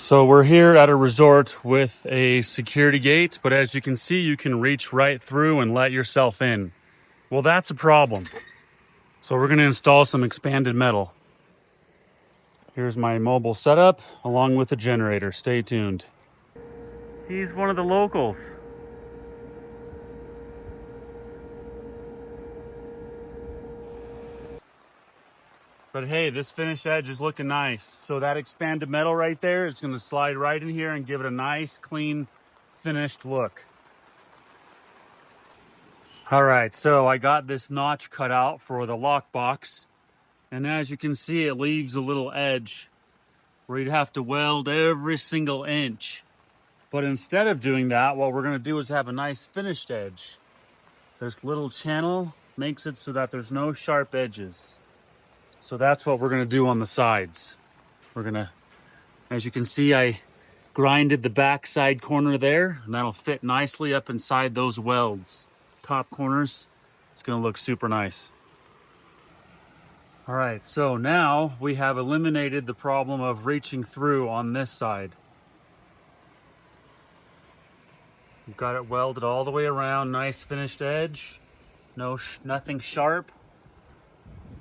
So we're here at a resort with a security gate, but as you can see, you can reach right through and let yourself in. Well, that's a problem. So we're going to install some expanded metal. Here's my mobile setup along with the generator. Stay tuned. He's one of the locals. But hey, this finished edge is looking nice. So that expanded metal right there is going to slide right in here and give it a nice, clean, finished look. All right, so I got this notch cut out for the lockbox. And as you can see, it leaves a little edge where you'd have to weld every single inch. But instead of doing that, what we're going to do is have a nice finished edge. This little channel makes it so that there's no sharp edges. So that's what we're going to do on the sides. We're going to, as you can see, I grinded the back side corner there, and that'll fit nicely up inside those welds. Top corners, it's going to look super nice. All right, so now we have eliminated the problem of reaching through on this side. We've got it welded all the way around, nice finished edge, nothing sharp.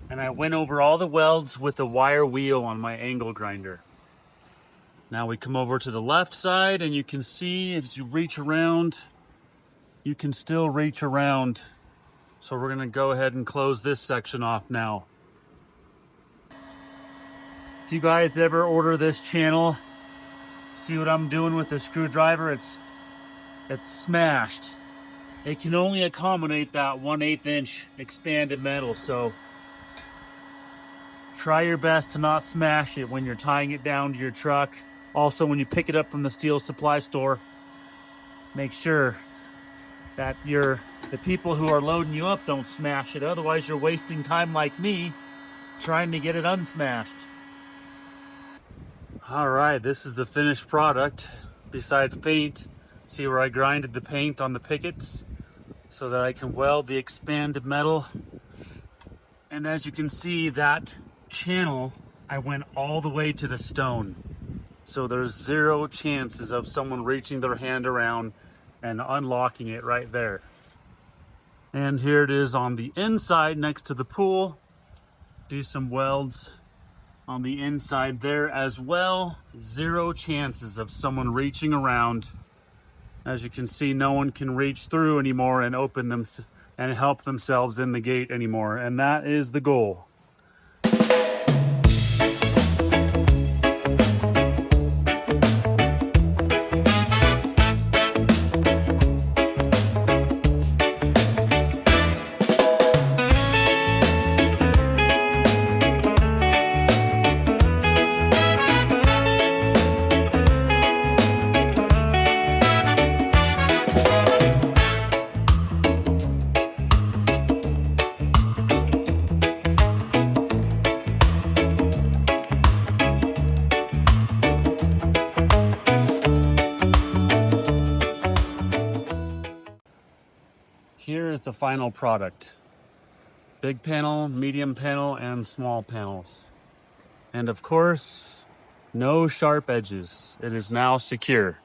And I went over all the welds with a wire wheel on my angle grinder. Now we come over to the left side, and you can see as you reach around, you can still reach around. So we're gonna go ahead and close this section off now. If you guys ever order this channel, see what I'm doing with the screwdriver, it's smashed. It can only accommodate that 1/8 inch expanded metal, so try your best to not smash it when you're tying it down to your truck. Also, when you pick it up from the steel supply store, make sure that the people who are loading you up don't smash it. Otherwise, you're wasting time like me trying to get it unsmashed. All right, this is the finished product. Besides paint, see where I grinded the paint on the pickets so that I can weld the expanded metal. And as you can see, that channel, I went all the way to the stone. So there's zero chances of someone reaching their hand around and unlocking it right there. And here it is on the inside next to the pool. Do some welds on the inside there as well. Zero chances of someone reaching around. As you can see, no one can reach through anymore and open them and help themselves in the gate anymore. And that is the goal. Here is the final product. Big panel, medium panel, and small panels. And of course, no sharp edges. It is now secure.